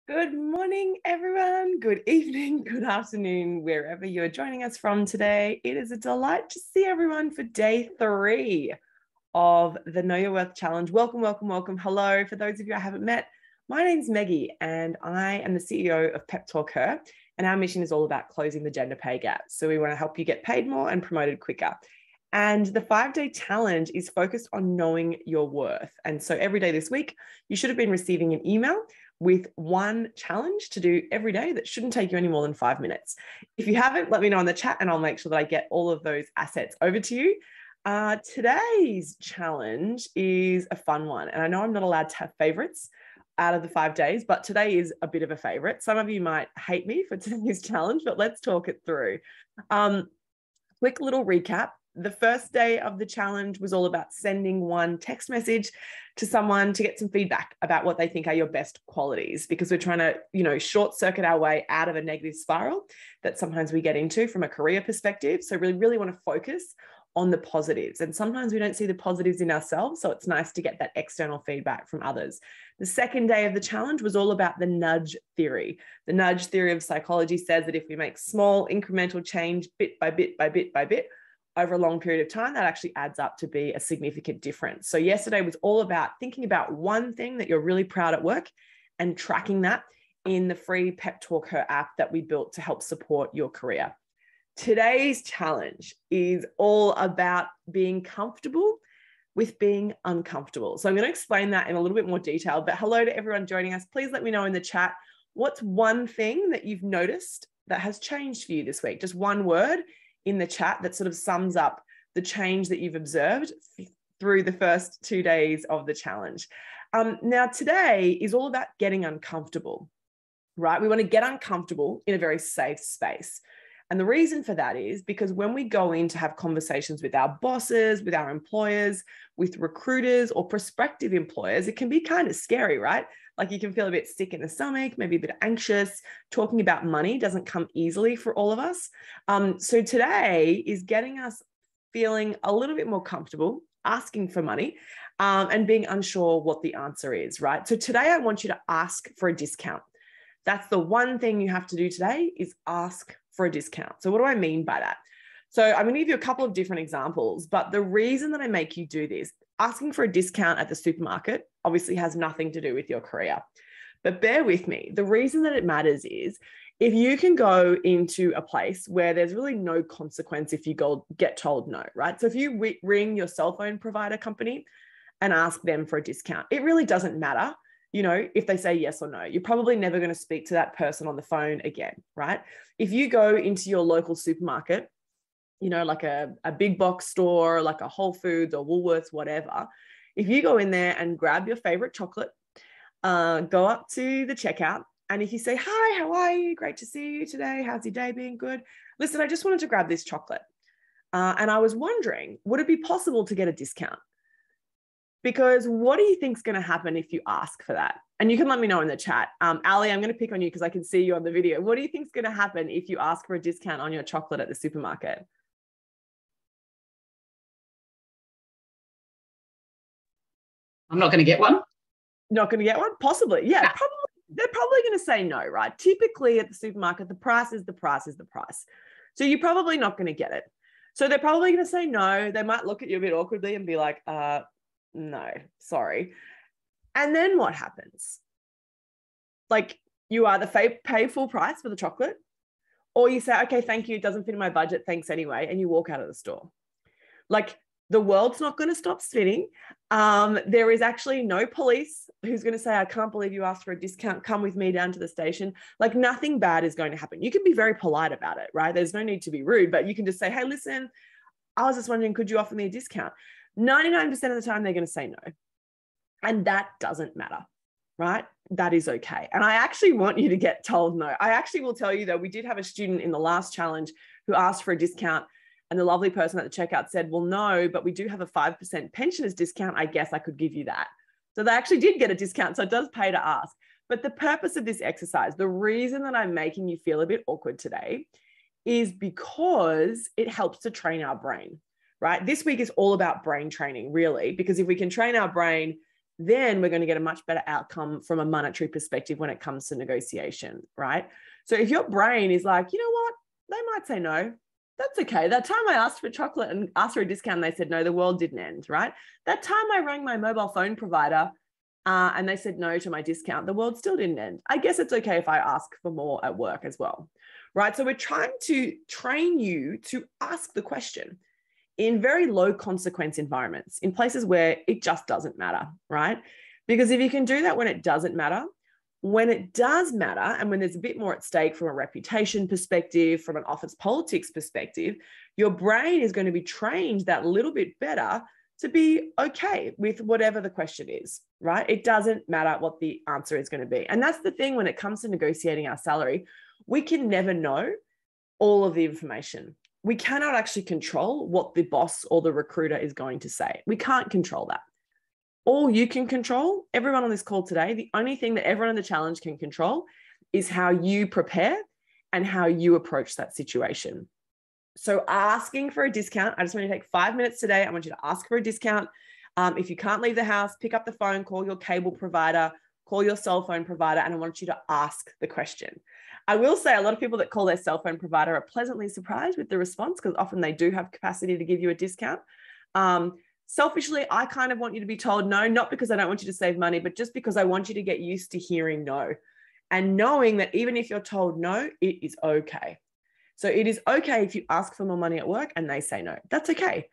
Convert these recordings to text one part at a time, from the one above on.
Good morning, everyone. Good evening, good afternoon, wherever you're joining us from today. It is a delight to see everyone for day 3 of the Know Your Worth Challenge. Welcome, welcome, welcome. Hello. For those of you I haven't met, my name's Meggie and I am the CEO of PepTalkHer, and our mission is all about closing the gender pay gap. So we want to help you get paid more and promoted quicker. And the 5-day challenge is focused on knowing your worth. And so every day this week, you should have been receiving an email with one challenge to do every day that shouldn't take you any more than 5 minutes. If you haven't, let me know in the chat and I'll make sure that I get all of those assets over to you. Today's challenge is a fun one. And I know I'm not allowed to have favorites out of the 5 days, but today is a bit of a favorite. Some of you might hate me for today's challenge, but let's talk it through. Quick little recap. The first day of the challenge was all about sending one text message to someone to get some feedback about what they think are your best qualities, because we're trying to, short circuit our way out of a negative spiral that sometimes we get into from a career perspective. So really want to focus on the positives. And sometimes we don't see the positives in ourselves. So it's nice to get that external feedback from others. The second day of the challenge was all about the nudge theory. The nudge theory of psychology says that if we make small incremental change bit by bit by bit by bit, over a long period of time, that actually adds up to be a significant difference. So yesterday was all about thinking about one thing that you're really proud at work and tracking that in the free PepTalkHer app that we built to help support your career. Today's challenge is all about being comfortable with being uncomfortable. So I'm going to explain that in a little bit more detail, but hello to everyone joining us. Please let me know in the chat, what's one thing that you've noticed that has changed for you this week? Just one word in the chat that sort of sums up the change that you've observed through the first 2 days of the challenge. Now, today is all about getting uncomfortable, right? We want to get uncomfortable in a very safe space. And the reason for that is because when we go in to have conversations with our bosses, with our employers, with recruiters or prospective employers, it can be kind of scary, right? Like you can feel a bit sick in the stomach, maybe a bit anxious. Talking about money doesn't come easily for all of us. So today is getting us feeling a little bit more comfortable asking for money and being unsure what the answer is, right? So today I want you to ask for a discount. That's the one thing you have to do today, is ask for a discount. So what do I mean by that? So I'm going to give you a couple of different examples, but the reason that I make you do this, asking for a discount at the supermarket obviously has nothing to do with your career. But bear with me. The reason that it matters is if you can go into a place where there's really no consequence if you get told no, right? So if you ring your cell phone provider company and ask them for a discount, it really doesn't matter, if they say yes or no. You're probably never going to speak to that person on the phone again, right? If you go into your local supermarket, like a big box store, like a Whole Foods or Woolworths, whatever, if you go in there and grab your favorite chocolate, go up to the checkout, and if you say, "Hi, how are you? Great to see you today. How's your day been? Good. Listen, I just wanted to grab this chocolate. And I was wondering, would it be possible to get a discount?" Because what do you think is going to happen if you ask for that? And you can let me know in the chat. Ali, I'm going to pick on you because I can see you on the video. What do you think is going to happen if you ask for a discount on your chocolate at the supermarket? I'm not going to get one. Not going to get one? Possibly. Yeah, no. Probably. They're probably going to say no, right? Typically at the supermarket, the price is the price is the price. So you're probably not going to get it. So they're probably going to say no. They might look at you a bit awkwardly and be like, no, sorry. And then what happens? Like you either pay full price for the chocolate, or you say, okay, thank you. It doesn't fit in my budget. Thanks anyway. And you walk out of the store. Like the world's not going to stop spinning. There is actually no police who's going to say, I can't believe you asked for a discount. Come with me down to the station. Like nothing bad is going to happen. You can be very polite about it, right? There's no need to be rude, but you can just say, hey, listen, I was just wondering, could you offer me a discount? 99% of the time, they're going to say no. And that doesn't matter, right? That is okay. And I actually want you to get told no. I actually will tell you though, we did have a student in the last challenge who asked for a discount, and the lovely person at the checkout said, well, no, but we do have a 5% pensioners discount. I guess I could give you that. So they actually did get a discount. So it does pay to ask. But the purpose of this exercise, the reason that I'm making you feel a bit awkward today is because it helps to train our brain, right? This week is all about brain training, really, because if we can train our brain then we're going to get a much better outcome from a monetary perspective when it comes to negotiation, right? So if your brain is like, you know what, they might say no. That's okay. That time I asked for chocolate and asked for a discount, and they said no, the world didn't end, right? That time I rang my mobile phone provider and they said no to my discount, the world still didn't end. I guess it's okay if I ask for more at work as well, right? So we're trying to train you to ask the question in very low consequence environments, in places where it just doesn't matter, right? Because if you can do that when it doesn't matter, when it does matter, and when there's a bit more at stake from a reputation perspective, from an office politics perspective, your brain is going to be trained that little bit better to be okay with whatever the question is, right? It doesn't matter what the answer is going to be. And that's the thing when it comes to negotiating our salary, we can never know all of the information. We cannot actually control what the boss or the recruiter is going to say. We can't control that. All you can control, everyone on this call today, the only thing that everyone in the challenge can control is how you prepare and how you approach that situation. So asking for a discount, I just want you to take 5 minutes today. I want you to ask for a discount. If you can't leave the house, pick up the phone, call your cable provider, call your cell phone provider, and I want you to ask the question. I will say a lot of people that call their cell phone provider are pleasantly surprised with the response, because often they do have capacity to give you a discount. Selfishly, I kind of want you to be told no, not because I don't want you to save money, but just because I want you to get used to hearing no and knowing that even if you're told no, it is okay. So it is okay if you ask for more money at work and they say no. That's okay,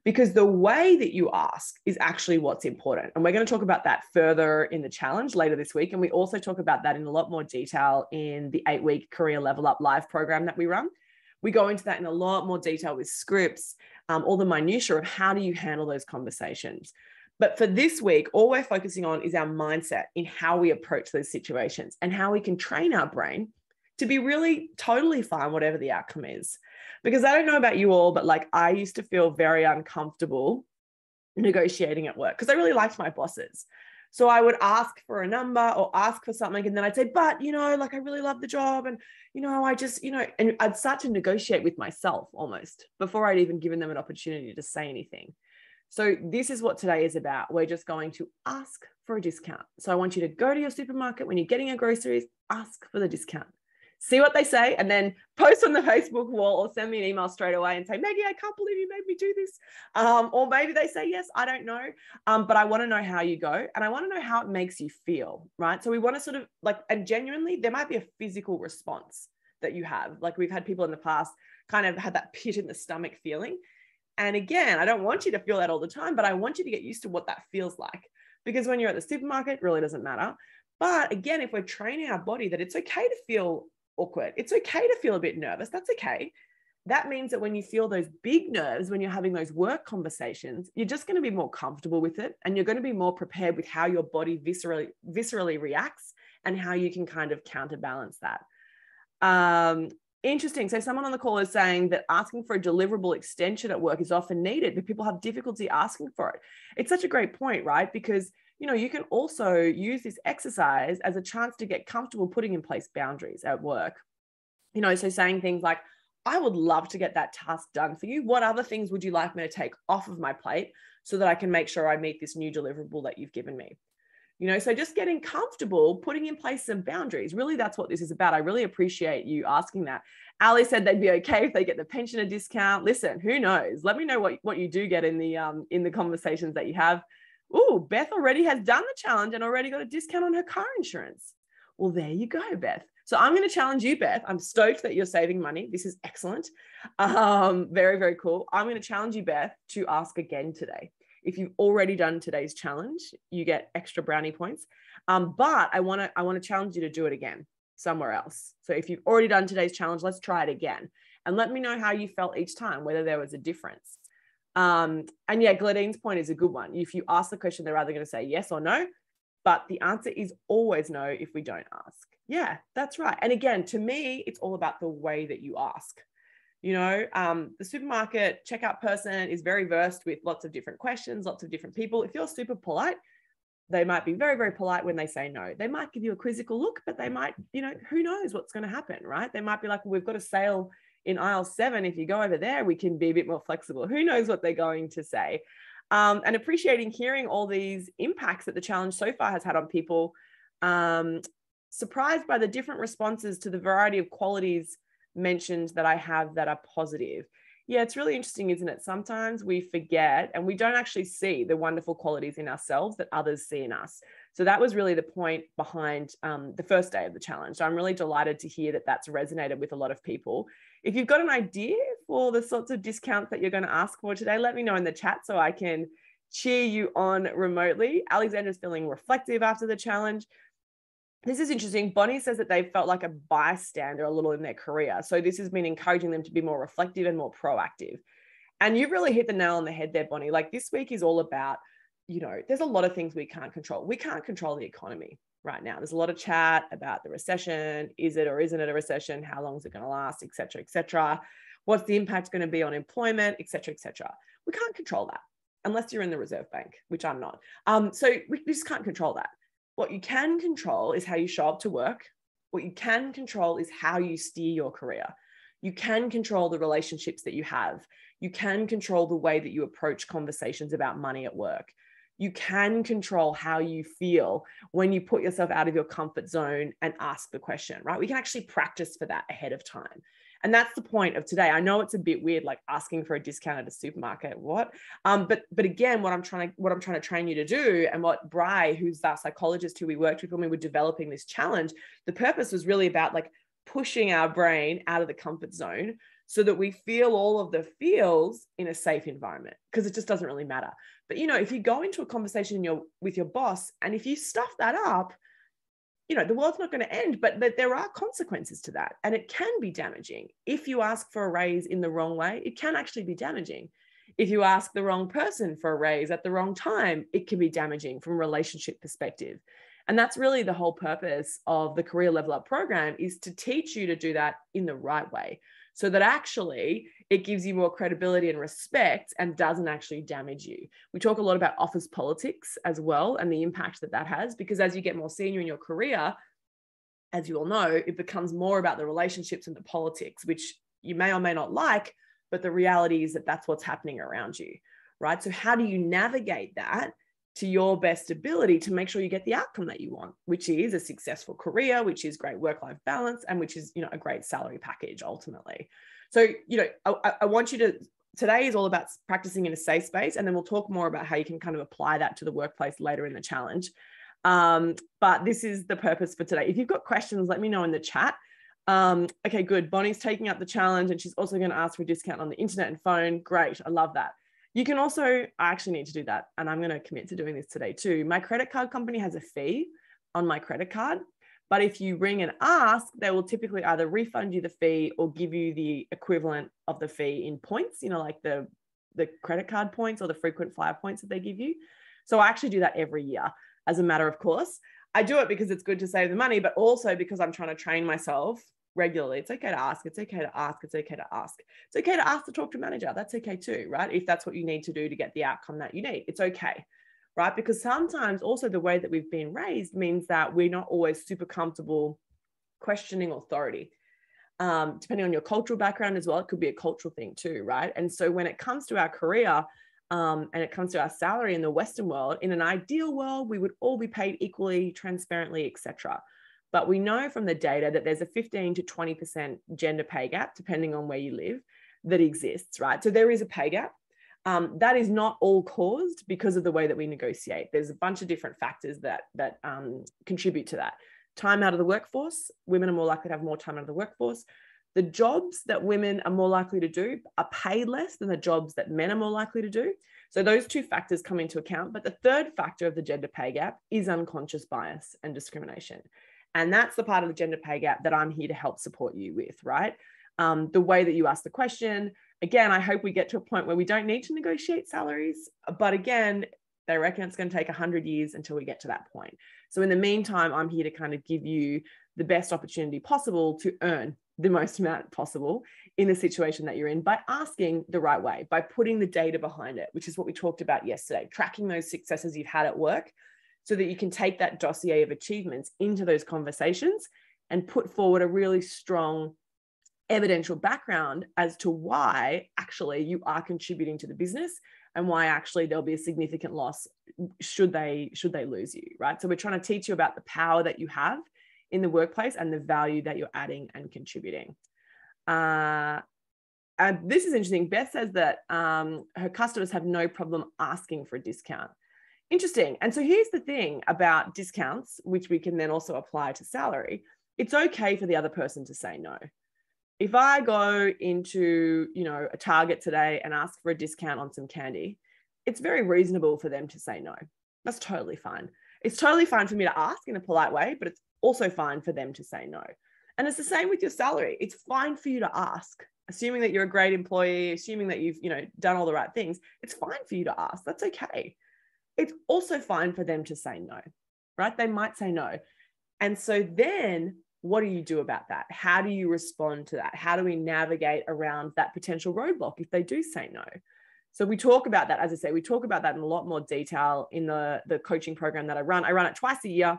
because the way that you ask is actually what's important. And we're going to talk about that further in the challenge later this week. And we also talk about that in a lot more detail in the 8-week Career Level Up live program that we run. We go into that in a lot more detail with scripts, all the minutiae of how do you handle those conversations. But for this week, all we're focusing on is our mindset in how we approach those situations and how we can train our brain to be really totally fine, whatever the outcome is. Because I don't know about you all, but like I used to feel very uncomfortable negotiating at work because I really liked my bosses. So I would ask for a number or ask for something, and then I'd say, but, you know, like I really love the job, and, you know, I just, you know, and I'd start to negotiate with myself almost before I'd even given them an opportunity to say anything. So this is what today is about. We're just going to ask for a discount. So I want you to go to your supermarket when you're getting your groceries, ask for the discount. See what they say, and then post on the Facebook wall or send me an email straight away and say, Maggie, I can't believe you made me do this. Or maybe they say yes, I don't know. But I want to know how you go, and I want to know how it makes you feel, right? So we want to sort of like, and genuinely, there might be a physical response that you have. Like we've had people in the past kind of had that pit in the stomach feeling. And again, I don't want you to feel that all the time, but I want you to get used to what that feels like. Because when you're at the supermarket, it really doesn't matter. But again, if we're training our body that it's okay to feel awkward, it's okay to feel a bit nervous, that's okay. That means that when you feel those big nerves, when you're having those work conversations, you're just going to be more comfortable with it, and you're going to be more prepared with how your body viscerally reacts and how you can kind of counterbalance that. Interesting. So someone on the call is saying that asking for a deliverable extension at work is often needed, but people have difficulty asking for it. It's such a great point, right? Because you know, you can also use this exercise as a chance to get comfortable putting in place boundaries at work. You know, so saying things like, I would love to get that task done for you. What other things would you like me to take off of my plate so that I can make sure I meet this new deliverable that you've given me? You know, so just getting comfortable, putting in place some boundaries. Really, that's what this is about. I really appreciate you asking that. Ali said they'd be okay if they get the pensioner discount. Listen, who knows? Let me know what you do get in the conversations that you have. Oh, Beth already has done the challenge and already got a discount on her car insurance. Well, there you go, Beth. So I'm going to challenge you, Beth. I'm stoked that you're saving money. This is excellent. Very, very cool. I'm going to challenge you, Beth, to ask again today. If you've already done today's challenge, you get extra brownie points. But I want to challenge you to do it again somewhere else. So if you've already done today's challenge, let's try it again. And let me know how you felt each time, whether there was a difference. And yeah, Gladine's point is a good one. If you ask the question, they're either going to say yes or no, but the answer is always no if we don't ask. Yeah, that's right. And again, to me, it's all about the way that you ask. You know, the supermarket checkout person is very versed with lots of different questions, lots of different people. If you're super polite, they might be very, very polite when they say no. They might give you a quizzical look, but they might, you know, who knows what's going to happen, right? They might be like, well, we've got a sale in aisle 7. If you go over there, we can be a bit more flexible. Who knows what they're going to say? and appreciating hearing all these impacts that the challenge so far has had on people. Surprised by the different responses to the variety of qualities mentioned that I have that are positive. Yeah, it's really interesting, isn't it? Sometimes we forget and we don't actually see the wonderful qualities in ourselves that others see in us. So that was really the point behind the first day of the challenge. So I'm really delighted to hear that that's resonated with a lot of people. If you've got an idea for the sorts of discounts that you're going to ask for today, let me know in the chat so I can cheer you on remotely. Alexandra's feeling reflective after the challenge. This is interesting. Bonnie says that they felt like a bystander a little in their career. So this has been encouraging them to be more reflective and more proactive. And you've really hit the nail on the head there, Bonnie. Like this week is all about, there's a lot of things we can't control. We can't control the economy right now. There's a lot of chat about the recession. Is it or isn't it a recession? How long is it going to last, et cetera, et cetera? What's the impact going to be on employment, et cetera, et cetera? We can't control that unless you're in the Reserve Bank, which I'm not. So we just can't control that. What you can control is how you show up to work. What you can control is how you steer your career. You can control the relationships that you have. You can control the way that you approach conversations about money at work. You can control how you feel when you put yourself out of your comfort zone and ask the question, right? We can actually practice for that ahead of time. And that's the point of today. I know it's a bit weird, like asking for a discount at a supermarket. What? But again, what I'm trying to train you to do, and what Bri, who's that psychologist who we worked with when we were developing this challenge, the purpose was really about like pushing our brain out of the comfort zone so that we feel all of the feels in a safe environment, because it just doesn't really matter. But if you go into a conversation with your boss, and if you stuff that up, the world's not going to end, but there are consequences to that. And it can be damaging. If you ask for a raise in the wrong way, it can actually be damaging. If you ask the wrong person for a raise at the wrong time, it can be damaging from a relationship perspective. And that's really the whole purpose of the Career Level Up program, is to teach you to do that in the right way, so that actually it gives you more credibility and respect and doesn't actually damage you. We talk a lot about office politics as well, and the impact that that has, because as you get more senior in your career, as you all know, it becomes more about the relationships and the politics, which you may or may not like, but the reality is that that's what's happening around you, right? So how do you navigate that to your best ability to make sure you get the outcome that you want, which is a successful career, which is great work-life balance, and which is, a great salary package ultimately. So, I want you to, today is all about practicing in a safe space, and then we'll talk more about how you can kind of apply that to the workplace later in the challenge. But this is the purpose for today. If you've got questions, let me know in the chat. Okay, good. Bonnie's taking up the challenge, and she's also going to ask for a discount on the internet and phone. Great. I love that. You can also, I actually need to do that, and I'm going to commit to doing this today too. My credit card company has a fee on my credit card, but if you ring and ask, they will typically either refund you the fee or give you the equivalent of the fee in points, like the credit card points or the frequent flyer points that they give you. So I actually do that every year as a matter of course. I do it because it's good to save the money, but also because I'm trying to train myself regularly. It's okay to ask. It's okay to ask. It's okay to ask. It's okay to ask to talk to a manager. That's okay too, right? If that's what you need to do to get the outcome that you need, it's okay, right? Because sometimes also the way that we've been raised means that we're not always super comfortable questioning authority. Depending on your cultural background as well, it could be a cultural thing too, right? And so when it comes to our career, and it comes to our salary in the Western world, in an ideal world, we would all be paid equally, transparently, etc. But we know from the data that there's a 15 to 20% gender pay gap, depending on where you live, that exists, right? So there is a pay gap. That is not all caused because of the way that we negotiate. There's a bunch of different factors that contribute to that. Time out of the workforce. Women are more likely to have more time out of the workforce. The jobs that women are more likely to do are paid less than the jobs that men are more likely to do. So those two factors come into account. But the third factor of the gender pay gap is unconscious bias and discrimination. And that's the part of the gender pay gap that I'm here to help support you with, right? The way that you ask the question. Again, I hope we get to a point where we don't need to negotiate salaries. But again, they reckon it's going to take 100 years until we get to that point. So in the meantime, I'm here to kind of give you the best opportunity possible to earn the most amount possible in the situation that you're in by asking the right way, by putting the data behind it, which is what we talked about yesterday, tracking those successes you've had at work so that you can take that dossier of achievements into those conversations and put forward a really strong evidential background as to why actually you are contributing to the business and why actually there'll be a significant loss should they lose you, right? So we're trying to teach you about the power that you have in the workplace and the value that you're adding and contributing. And this is interesting. Beth says that her customers have no problem asking for a discount. Interesting. And so here's the thing about discounts, which we can then also apply to salary. It's okay for the other person to say no. If I go into, a Target today and ask for a discount on some candy, it's very reasonable for them to say no. That's totally fine. It's totally fine for me to ask in a polite way, but it's also fine for them to say no. And it's the same with your salary. It's fine for you to ask, assuming that you're a great employee, assuming that you've, done all the right things. It's fine for you to ask. That's okay. It's also fine for them to say no, right? They might say no. And so then what do you do about that? How do you respond to that? How do we navigate around that potential roadblock if they do say no? So we talk about that, as I say, we talk about that in a lot more detail in the coaching program that I run. I run it twice a year.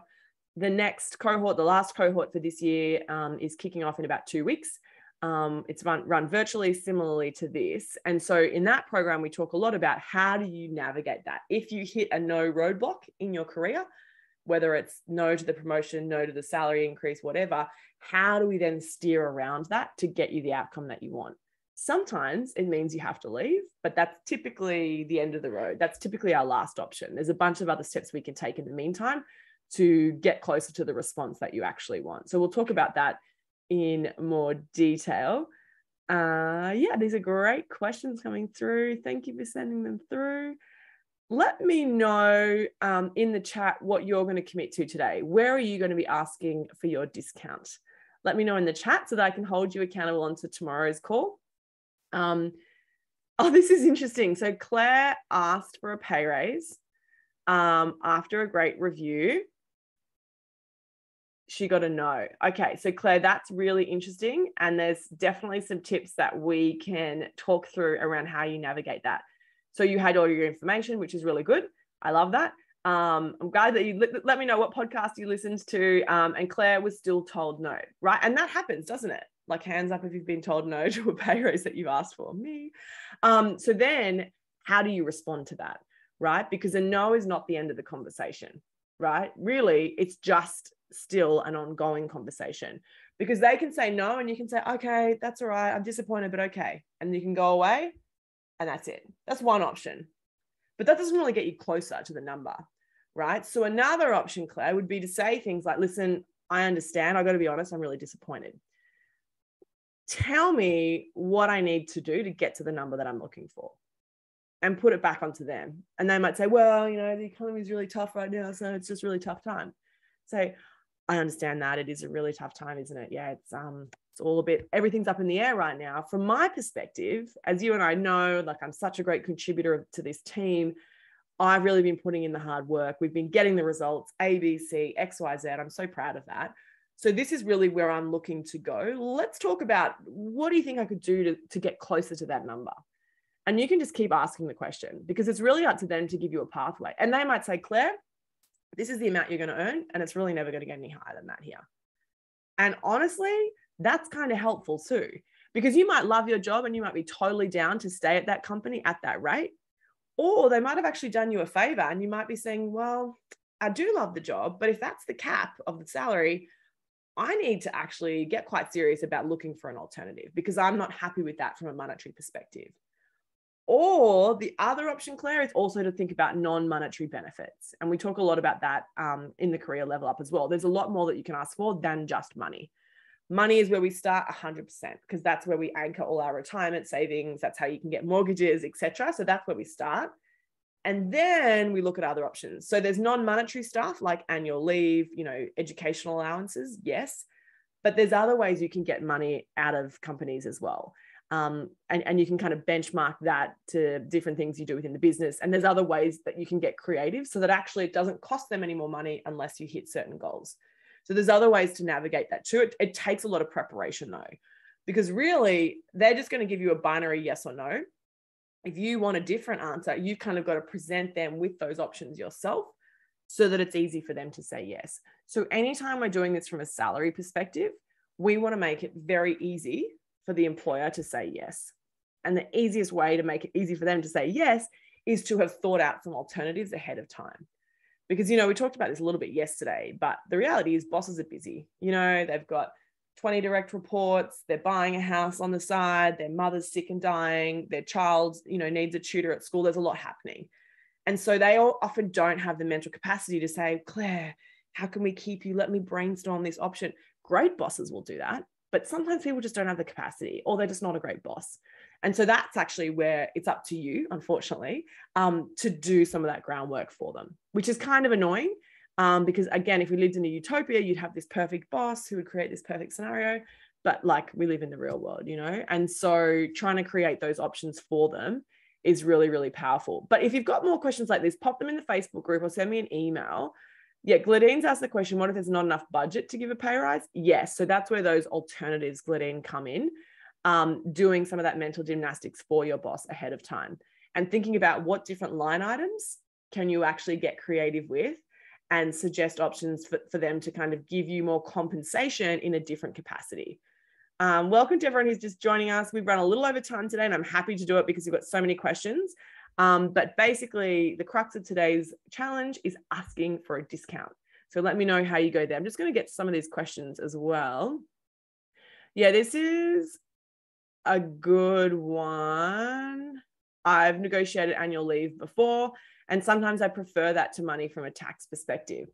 The next cohort, the last cohort for this year is kicking off in about 2 weeks. It's run virtually, similarly to this. And so in that program, we talk a lot about how do you navigate that? If you hit a no roadblock in your career, whether it's no to the promotion, no to the salary increase, whatever, how do we then steer around that to get you the outcome that you want? Sometimes it means you have to leave, but that's typically the end of the road. That's typically our last option. There's a bunch of other steps we can take in the meantime to get closer to the response that you actually want. So we'll talk about that in more detail. These are great questions coming through. Thank you for sending them through. Let me know in the chat what you're going to commit to today. Where are you going to be asking for your discount? Let me know in the chat so that I can hold you accountable onto tomorrow's call. This is interesting. So Claire asked for a pay raise after a great review. She got a no. Okay, so Claire, that's really interesting. And there's definitely some tips that we can talk through around how you navigate that. So you had all your information, which is really good. I love that. I'm glad that you let me know what podcast you listened to. And Claire was still told no, right? And that happens, doesn't it? Like hands up if you've been told no to a pay raise that you've asked for. Me. So then how do you respond to that, right? Because a no is not the end of the conversation, right? Really, it's just still an ongoing conversation, because they can say no and you can say, okay, that's all right, I'm disappointed, but okay. And you can go away and that's it. That's one option. But that doesn't really get you closer to the number, right? So another option, Claire, would be to say things like, listen, I understand. I've got to be honest, I'm really disappointed. Tell me what I need to do to get to the number that I'm looking for, and put it back onto them. And they might say, well, the economy is really tough right now, so it's just a really tough time. Say, I understand that it is a really tough time, isn't it? Yeah, it's all a bit, everything's up in the air right now. From my perspective, as you and I know, like I'm such a great contributor to this team. I've really been putting in the hard work. We've been getting the results, A, B, C, X, Y, Z. I'm so proud of that. So this is really where I'm looking to go. Let's talk about, what do you think I could do to get closer to that number? And you can just keep asking the question, because it's really up to them to give you a pathway. And they might say, Claire, this is the amount you're going to earn, and it's really never going to get any higher than that here. And honestly, that's kind of helpful too, because you might love your job and you might be totally down to stay at that company at that rate. Or they might have actually done you a favor and you might be saying, well, I do love the job, but if that's the cap of the salary, I need to actually get quite serious about looking for an alternative, because I'm not happy with that from a monetary perspective. Or the other option, Claire, is also to think about non-monetary benefits. And we talk a lot about that in the career level up as well. There's a lot more that you can ask for than just money. Money is where we start 100%, because that's where we anchor all our retirement savings. That's how you can get mortgages, etc. So that's where we start. And then we look at other options. So there's non-monetary stuff like annual leave, educational allowances, yes. But there's other ways you can get money out of companies as well. And you can kind of benchmark that to different things you do within the business. And there's other ways that you can get creative so that actually it doesn't cost them any more money unless you hit certain goals. So there's other ways to navigate that too. It takes a lot of preparation though, because really they're just going to give you a binary yes or no. If you want a different answer, you've kind of got to present them with those options yourself so that it's easy for them to say yes. So anytime we're doing this from a salary perspective, we want to make it very easy for the employer to say yes. And the easiest way to make it easy for them to say yes is to have thought out some alternatives ahead of time. Because, you know, we talked about this a little bit yesterday, but the reality is bosses are busy. You know, they've got 20 direct reports, they're buying a house on the side, their mother's sick and dying, their child, you know, needs a tutor at school. There's a lot happening. And so they all often don't have the mental capacity to say, Claire, how can we keep you? Let me brainstorm this option. Great bosses will do that, but sometimes people just don't have the capacity, or they're just not a great boss. And so that's actually where it's up to you, unfortunately, to do some of that groundwork for them, which is kind of annoying. Because again, if we lived in a utopia, you'd have this perfect boss who would create this perfect scenario, but like we live in the real world, you know? And so trying to create those options for them is really, really powerful. But if you've got more questions like this, pop them in the Facebook group or send me an email. Yeah, Gladine's asked the question, what if there's not enough budget to give a pay rise? Yes, so that's where those alternatives, Gladine, come in, doing some of that mental gymnastics for your boss ahead of time and thinking about what different line items can you actually get creative with and suggest options for them to kind of give you more compensation in a different capacity. Welcome to everyone who's just joining us. We've run a little over time today and I'm happy to do it because we've got so many questions. But basically the crux of today's challenge is asking for a discount. So let me know how you go there. I'm just going to get some of these questions as well. Yeah, this is a good one. I've negotiated annual leave before, and sometimes I prefer that to money from a tax perspective.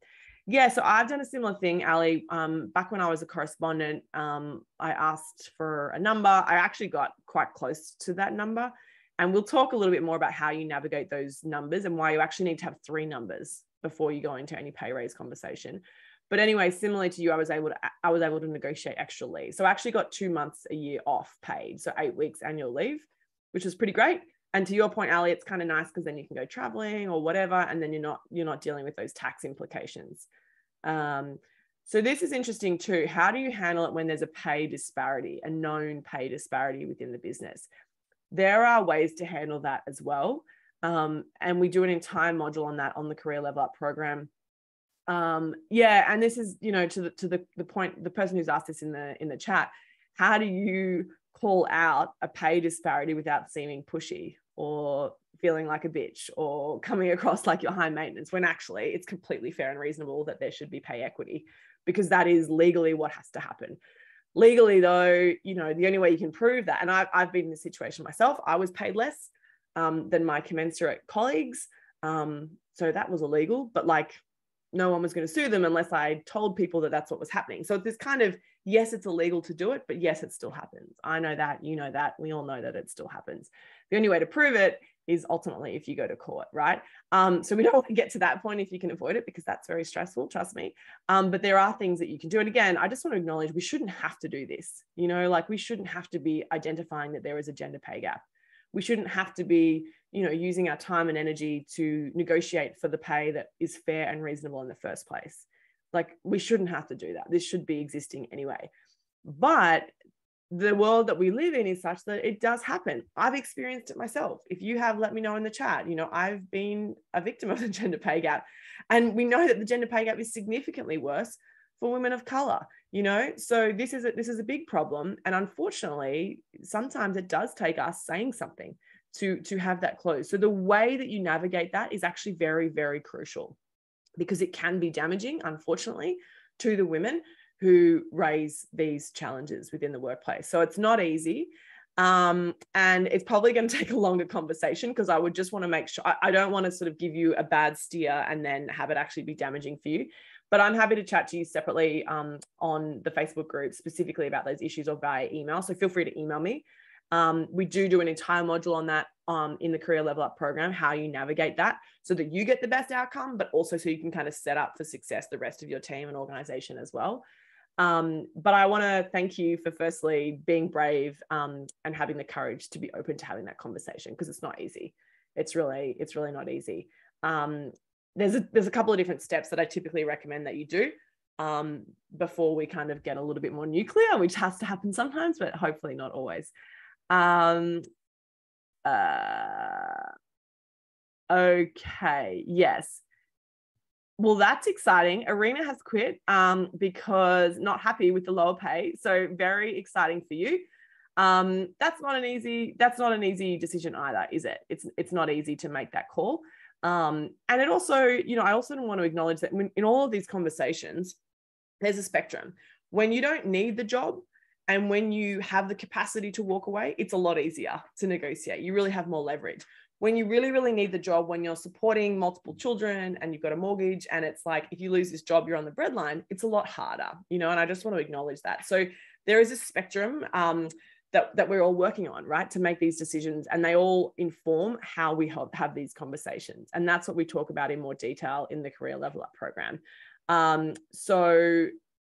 Yeah, so I've done a similar thing, Ali. Back when I was a correspondent, I asked for a number. I actually got quite close to that number. And we'll talk a little bit more about how you navigate those numbers and why you actually need to have 3 numbers before you go into any pay raise conversation. But anyway, similarly to you, I was able to negotiate extra leave. So I actually got 2 months a year off paid. So 8 weeks annual leave, which was pretty great. And to your point, Ali, it's kind of nice because then you can go traveling or whatever, and then you're not dealing with those tax implications. So this is interesting too. How do you handle it when there's a pay disparity, a known pay disparity within the business? There are ways to handle that as well. And we do an entire module on that on the Career Level Up program. Yeah, and this is, you know, to the point, the person who's asked this in the chat, how do you call out a pay disparity without seeming pushy or feeling like a bitch or coming across like you're high maintenance, when actually it's completely fair and reasonable that there should be pay equity, because that is legally what has to happen. Legally, though, you know, the only way you can prove that, and I've been in this situation myself, I was paid less than my commensurate colleagues. So that was illegal, but like no one was going to sue them unless I told people that that's what was happening. So it's this kind of, yes, it's illegal to do it, but yes, it still happens. I know that, you know that, we all know that it still happens. The only way to prove it is ultimately if you go to court, right? So we don't want to get to that point if you can avoid it, because that's very stressful, trust me. But there are things that you can do. And again, I just want to acknowledge we shouldn't have to do this. You know, like we shouldn't have to be identifying that there is a gender pay gap. We shouldn't have to be, you know, using our time and energy to negotiate for the pay that is fair and reasonable in the first place. Like we shouldn't have to do that. This should be existing anyway. But the world that we live in is such that it does happen. I've experienced it myself. If you have, let me know in the chat. You know, I've been a victim of the gender pay gap. And we know that the gender pay gap is significantly worse for women of color, you know? So this is a big problem. And unfortunately, sometimes it does take us saying something to have that close. So the way that you navigate that is actually very, very crucial, because it can be damaging, unfortunately, to the women who raise these challenges within the workplace. So it's not easy. And it's probably going to take a longer conversation, because I would just want to make sure, I don't want to sort of give you a bad steer and then have it actually be damaging for you. But I'm happy to chat to you separately on the Facebook group specifically about those issues, or via email. So feel free to email me. We do an entire module on that in the Career Level Up program, how you navigate that so that you get the best outcome, but also so you can kind of set up for success the rest of your team and organization as well. But I want to thank you for firstly being brave and having the courage to be open to having that conversation, because it's not easy. It's really not easy. There's a couple of different steps that I typically recommend that you do before we kind of get a little bit more nuclear, which has to happen sometimes, but hopefully not always. Okay, yes. Well, that's exciting. Arena has quit because not happy with the lower pay. So very exciting for you. That's not an easy decision either, is it? It's not easy to make that call. And it also, I also want to acknowledge that in all of these conversations, there's a spectrum. When you don't need the job and when you have the capacity to walk away, it's a lot easier to negotiate. You really have more leverage. When you really, really need the job, when you're supporting multiple children and you've got a mortgage and it's like, if you lose this job, you're on the breadline, it's a lot harder, and I just want to acknowledge that. So there is a spectrum that we're all working on, right, to make these decisions, and they all inform how we have these conversations. And that's what we talk about in more detail in the Career Level Up program. So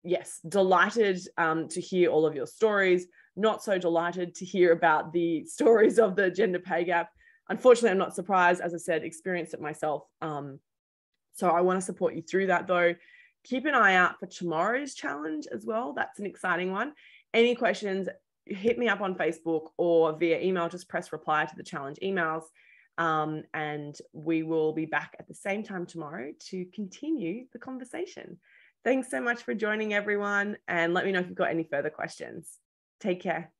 yes, delighted to hear all of your stories. Not so delighted to hear about the stories of the gender pay gap. Unfortunately, I'm not surprised. As I said, experienced it myself. So I want to support you through that though. Keep an eye out for tomorrow's challenge as well. That's an exciting one. Any questions, hit me up on Facebook or via email. Just press reply to the challenge emails. And we will be back at the same time tomorrow to continue the conversation. Thanks so much for joining, everyone. And let me know if you've got any further questions. Take care.